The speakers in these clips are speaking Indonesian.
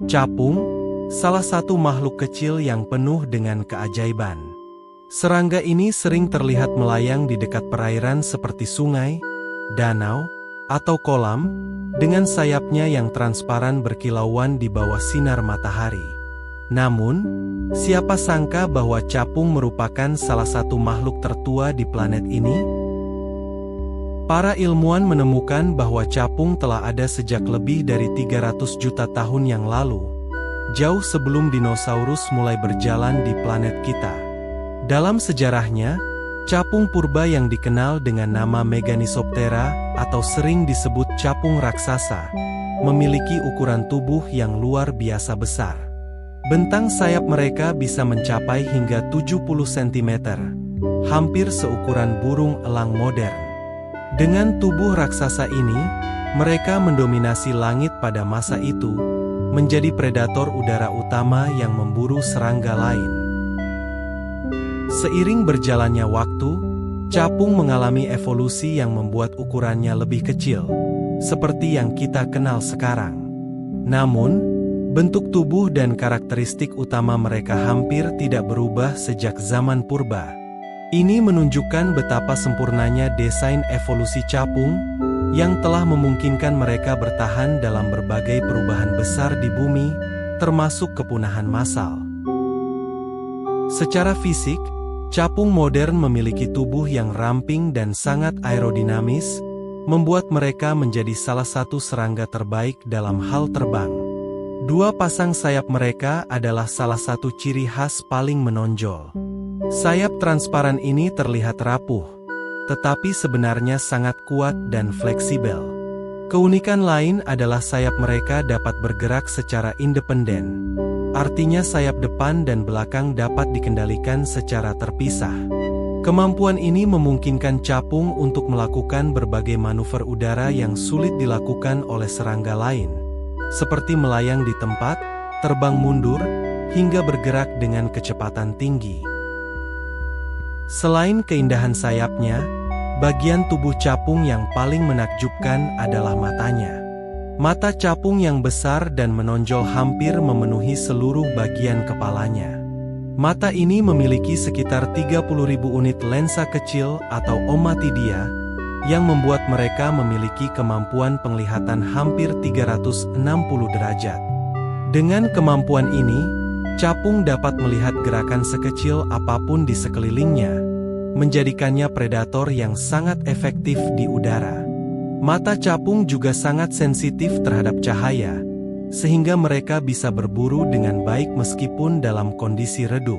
Capung, salah satu makhluk kecil yang penuh dengan keajaiban. Serangga ini sering terlihat melayang di dekat perairan seperti sungai, danau, atau kolam, dengan sayapnya yang transparan berkilauan di bawah sinar matahari. Namun, siapa sangka bahwa capung merupakan salah satu makhluk tertua di planet ini? Para ilmuwan menemukan bahwa capung telah ada sejak lebih dari 300 juta tahun yang lalu, jauh sebelum dinosaurus mulai berjalan di planet kita. Dalam sejarahnya, capung purba yang dikenal dengan nama Meganisoptera atau sering disebut capung raksasa, memiliki ukuran tubuh yang luar biasa besar. Bentang sayap mereka bisa mencapai hingga 70 cm, hampir seukuran burung elang modern. Dengan tubuh raksasa ini, mereka mendominasi langit pada masa itu, menjadi predator udara utama yang memburu serangga lain. Seiring berjalannya waktu, capung mengalami evolusi yang membuat ukurannya lebih kecil, seperti yang kita kenal sekarang. Namun, bentuk tubuh dan karakteristik utama mereka hampir tidak berubah sejak zaman purba. Ini menunjukkan betapa sempurnanya desain evolusi capung, yang telah memungkinkan mereka bertahan dalam berbagai perubahan besar di bumi, termasuk kepunahan massal. Secara fisik, capung modern memiliki tubuh yang ramping dan sangat aerodinamis, membuat mereka menjadi salah satu serangga terbaik dalam hal terbang. Dua pasang sayap mereka adalah salah satu ciri khas paling menonjol. Sayap transparan ini terlihat rapuh, tetapi sebenarnya sangat kuat dan fleksibel. Keunikan lain adalah sayap mereka dapat bergerak secara independen. Artinya sayap depan dan belakang dapat dikendalikan secara terpisah. Kemampuan ini memungkinkan capung untuk melakukan berbagai manuver udara yang sulit dilakukan oleh serangga lain, seperti melayang di tempat, terbang mundur, hingga bergerak dengan kecepatan tinggi. Selain keindahan sayapnya, bagian tubuh capung yang paling menakjubkan adalah matanya. Mata capung yang besar dan menonjol hampir memenuhi seluruh bagian kepalanya. Mata ini memiliki sekitar 30.000 unit lensa kecil atau ommatidia, yang membuat mereka memiliki kemampuan penglihatan hampir 360 derajat. Dengan kemampuan ini, capung dapat melihat gerakan sekecil apapun di sekelilingnya, menjadikannya predator yang sangat efektif di udara. Mata capung juga sangat sensitif terhadap cahaya, sehingga mereka bisa berburu dengan baik meskipun dalam kondisi redup.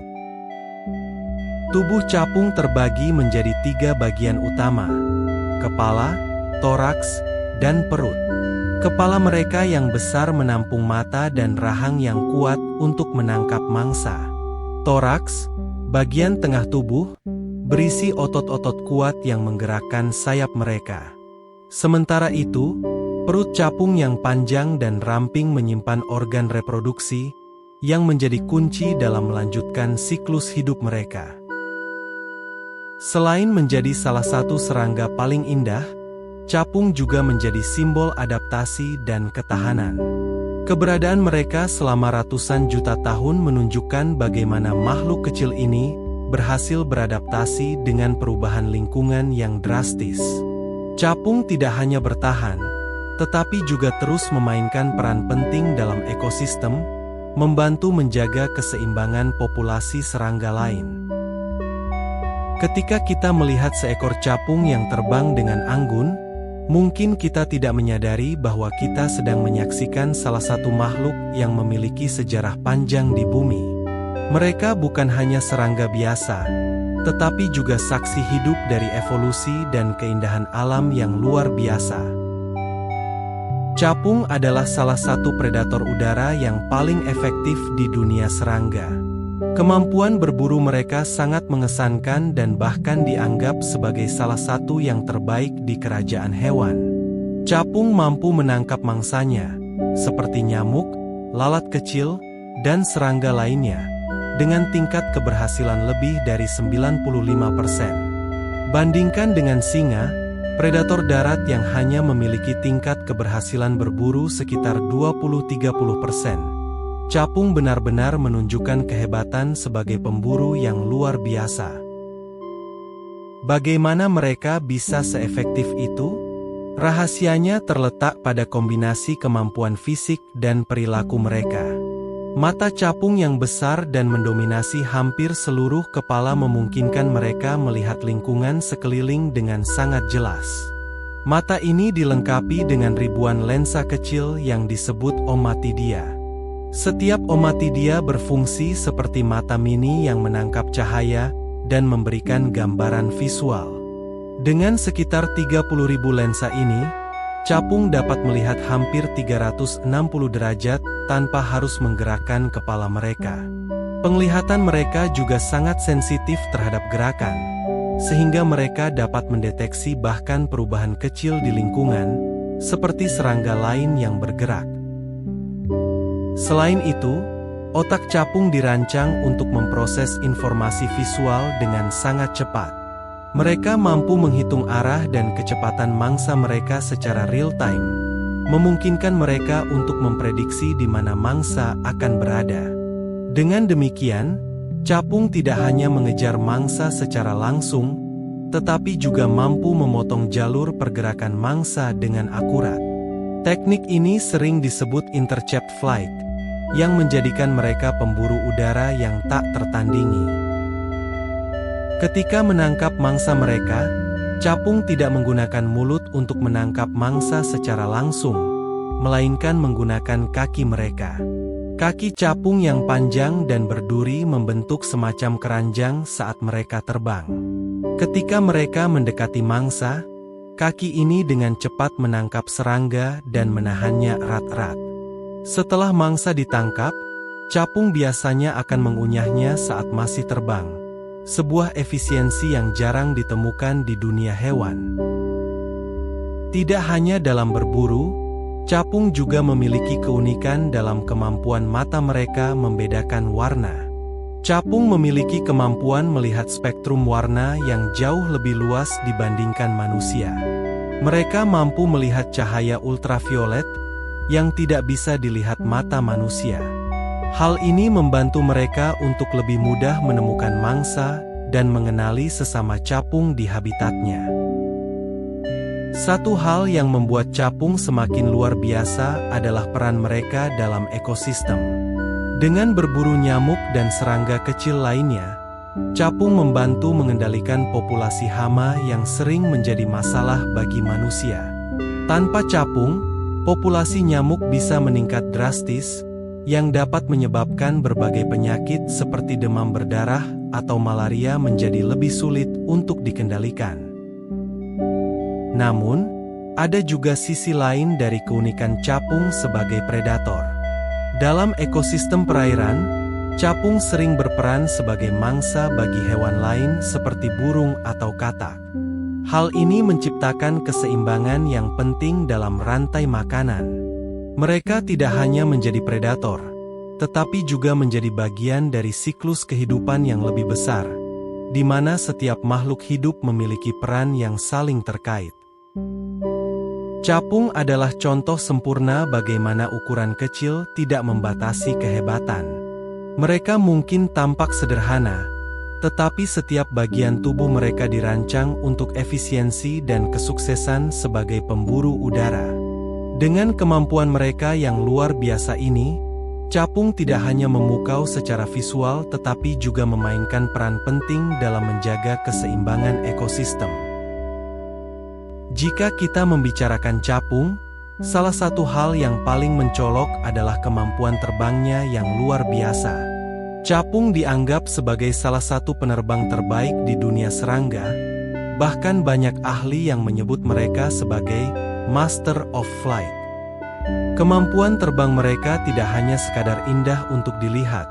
Tubuh capung terbagi menjadi 3 bagian utama: kepala, toraks, dan perut. Kepala mereka yang besar menampung mata dan rahang yang kuat untuk menangkap mangsa. Toraks, bagian tengah tubuh, berisi otot-otot kuat yang menggerakkan sayap mereka. Sementara itu, perut capung yang panjang dan ramping menyimpan organ reproduksi, yang menjadi kunci dalam melanjutkan siklus hidup mereka. Selain menjadi salah satu serangga paling indah, capung juga menjadi simbol adaptasi dan ketahanan. Keberadaan mereka selama ratusan juta tahun menunjukkan bagaimana makhluk kecil ini berhasil beradaptasi dengan perubahan lingkungan yang drastis. Capung tidak hanya bertahan, tetapi juga terus memainkan peran penting dalam ekosistem, membantu menjaga keseimbangan populasi serangga lain. Ketika kita melihat seekor capung yang terbang dengan anggun, mungkin kita tidak menyadari bahwa kita sedang menyaksikan salah satu makhluk yang memiliki sejarah panjang di bumi. Mereka bukan hanya serangga biasa, tetapi juga saksi hidup dari evolusi dan keindahan alam yang luar biasa. Capung adalah salah satu predator udara yang paling efektif di dunia serangga. Kemampuan berburu mereka sangat mengesankan dan bahkan dianggap sebagai salah satu yang terbaik di kerajaan hewan. Capung mampu menangkap mangsanya, seperti nyamuk, lalat kecil, dan serangga lainnya, dengan tingkat keberhasilan lebih dari 95%. Bandingkan dengan singa, predator darat yang hanya memiliki tingkat keberhasilan berburu sekitar 20–30%. Capung benar-benar menunjukkan kehebatan sebagai pemburu yang luar biasa. Bagaimana mereka bisa seefektif itu? Rahasianya terletak pada kombinasi kemampuan fisik dan perilaku mereka. Mata capung yang besar dan mendominasi hampir seluruh kepala memungkinkan mereka melihat lingkungan sekeliling dengan sangat jelas. Mata ini dilengkapi dengan ribuan lensa kecil yang disebut ommatidia. Setiap ommatidia berfungsi seperti mata mini yang menangkap cahaya dan memberikan gambaran visual. Dengan sekitar 30.000 lensa ini, capung dapat melihat hampir 360 derajat tanpa harus menggerakkan kepala mereka. Penglihatan mereka juga sangat sensitif terhadap gerakan, sehingga mereka dapat mendeteksi bahkan perubahan kecil di lingkungan, seperti serangga lain yang bergerak. Selain itu, otak capung dirancang untuk memproses informasi visual dengan sangat cepat. Mereka mampu menghitung arah dan kecepatan mangsa mereka secara real-time, memungkinkan mereka untuk memprediksi di mana mangsa akan berada. Dengan demikian, capung tidak hanya mengejar mangsa secara langsung, tetapi juga mampu memotong jalur pergerakan mangsa dengan akurat. Teknik ini sering disebut intercept flight, yang menjadikan mereka pemburu udara yang tak tertandingi. Ketika menangkap mangsa mereka, capung tidak menggunakan mulut untuk menangkap mangsa secara langsung, melainkan menggunakan kaki mereka. Kaki capung yang panjang dan berduri membentuk semacam keranjang saat mereka terbang. Ketika mereka mendekati mangsa, kaki ini dengan cepat menangkap serangga dan menahannya erat-erat. Setelah mangsa ditangkap, capung biasanya akan mengunyahnya saat masih terbang. Sebuah efisiensi yang jarang ditemukan di dunia hewan. Tidak hanya dalam berburu, capung juga memiliki keunikan dalam kemampuan mata mereka membedakan warna. Capung memiliki kemampuan melihat spektrum warna yang jauh lebih luas dibandingkan manusia. Mereka mampu melihat cahaya ultraviolet yang tidak bisa dilihat mata manusia. Hal ini membantu mereka untuk lebih mudah menemukan mangsa dan mengenali sesama capung di habitatnya. Satu hal yang membuat capung semakin luar biasa adalah peran mereka dalam ekosistem. Dengan berburu nyamuk dan serangga kecil lainnya, capung membantu mengendalikan populasi hama yang sering menjadi masalah bagi manusia. Tanpa capung, populasi nyamuk bisa meningkat drastis, yang dapat menyebabkan berbagai penyakit seperti demam berdarah atau malaria menjadi lebih sulit untuk dikendalikan. Namun, ada juga sisi lain dari keunikan capung sebagai predator. Dalam ekosistem perairan, capung sering berperan sebagai mangsa bagi hewan lain seperti burung atau katak. Hal ini menciptakan keseimbangan yang penting dalam rantai makanan. Mereka tidak hanya menjadi predator, tetapi juga menjadi bagian dari siklus kehidupan yang lebih besar, di mana setiap makhluk hidup memiliki peran yang saling terkait. Capung adalah contoh sempurna bagaimana ukuran kecil tidak membatasi kehebatan. Mereka mungkin tampak sederhana, tetapi setiap bagian tubuh mereka dirancang untuk efisiensi dan kesuksesan sebagai pemburu udara. Dengan kemampuan mereka yang luar biasa ini, capung tidak hanya memukau secara visual tetapi juga memainkan peran penting dalam menjaga keseimbangan ekosistem. Jika kita membicarakan capung, salah satu hal yang paling mencolok adalah kemampuan terbangnya yang luar biasa. Capung dianggap sebagai salah satu penerbang terbaik di dunia serangga, bahkan banyak ahli yang menyebut mereka sebagai Master of Flight. Kemampuan terbang mereka tidak hanya sekadar indah untuk dilihat,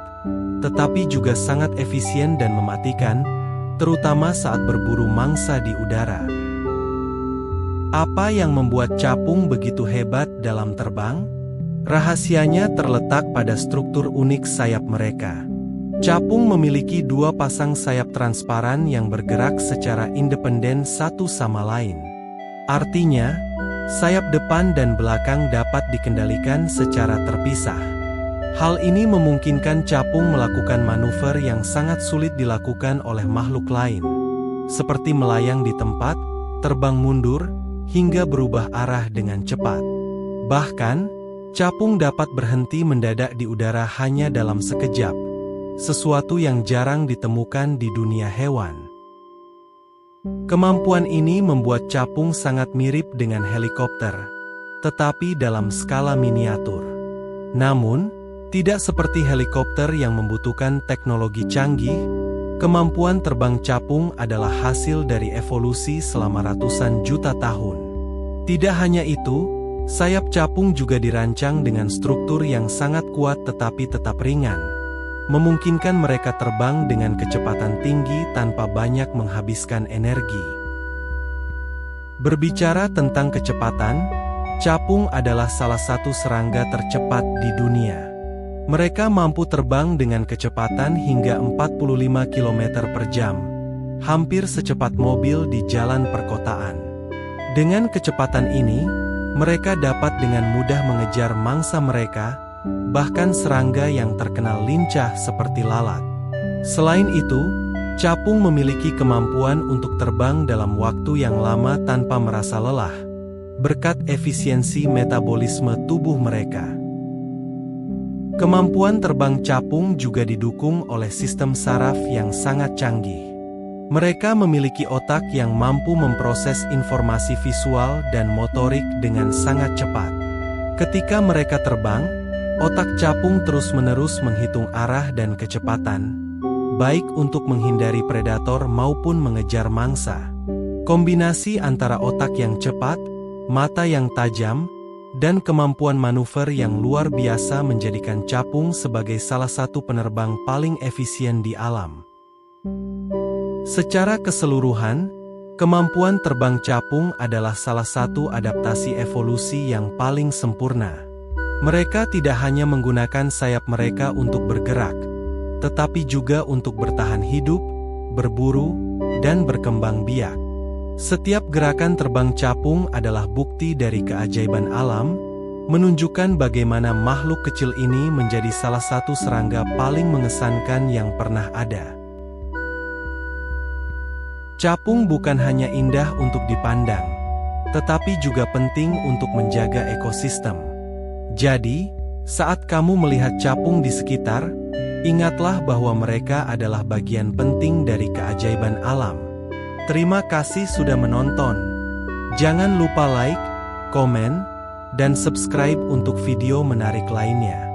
tetapi juga sangat efisien dan mematikan, terutama saat berburu mangsa di udara. Apa yang membuat capung begitu hebat dalam terbang? Rahasianya terletak pada struktur unik sayap mereka. Capung memiliki dua pasang sayap transparan yang bergerak secara independen satu sama lain. Artinya, sayap depan dan belakang dapat dikendalikan secara terpisah. Hal ini memungkinkan capung melakukan manuver yang sangat sulit dilakukan oleh makhluk lain, seperti melayang di tempat, terbang mundur, hingga berubah arah dengan cepat. Bahkan, capung dapat berhenti mendadak di udara hanya dalam sekejap, sesuatu yang jarang ditemukan di dunia hewan. Kemampuan ini membuat capung sangat mirip dengan helikopter, tetapi dalam skala miniatur. Namun, tidak seperti helikopter yang membutuhkan teknologi canggih, kemampuan terbang capung adalah hasil dari evolusi selama ratusan juta tahun. Tidak hanya itu, sayap capung juga dirancang dengan struktur yang sangat kuat tetapi tetap ringan, memungkinkan mereka terbang dengan kecepatan tinggi tanpa banyak menghabiskan energi. Berbicara tentang kecepatan, capung adalah salah satu serangga tercepat di dunia. Mereka mampu terbang dengan kecepatan hingga 45 km per jam, hampir secepat mobil di jalan perkotaan. Dengan kecepatan ini, mereka dapat dengan mudah mengejar mangsa mereka, bahkan serangga yang terkenal lincah seperti lalat. Selain itu, capung memiliki kemampuan untuk terbang dalam waktu yang lama tanpa merasa lelah, berkat efisiensi metabolisme tubuh mereka. Kemampuan terbang capung juga didukung oleh sistem saraf yang sangat canggih. Mereka memiliki otak yang mampu memproses informasi visual dan motorik dengan sangat cepat. Ketika mereka terbang, otak capung terus-menerus menghitung arah dan kecepatan, baik untuk menghindari predator maupun mengejar mangsa. Kombinasi antara otak yang cepat, mata yang tajam, dan kemampuan manuver yang luar biasa menjadikan capung sebagai salah satu penerbang paling efisien di alam. Secara keseluruhan, kemampuan terbang capung adalah salah satu adaptasi evolusi yang paling sempurna. Mereka tidak hanya menggunakan sayap mereka untuk bergerak, tetapi juga untuk bertahan hidup, berburu, dan berkembang biak. Setiap gerakan terbang capung adalah bukti dari keajaiban alam, menunjukkan bagaimana makhluk kecil ini menjadi salah satu serangga paling mengesankan yang pernah ada. Capung bukan hanya indah untuk dipandang, tetapi juga penting untuk menjaga ekosistem. Jadi, saat kamu melihat capung di sekitar, ingatlah bahwa mereka adalah bagian penting dari keajaiban alam. Terima kasih sudah menonton. Jangan lupa like, komen, dan subscribe untuk video menarik lainnya.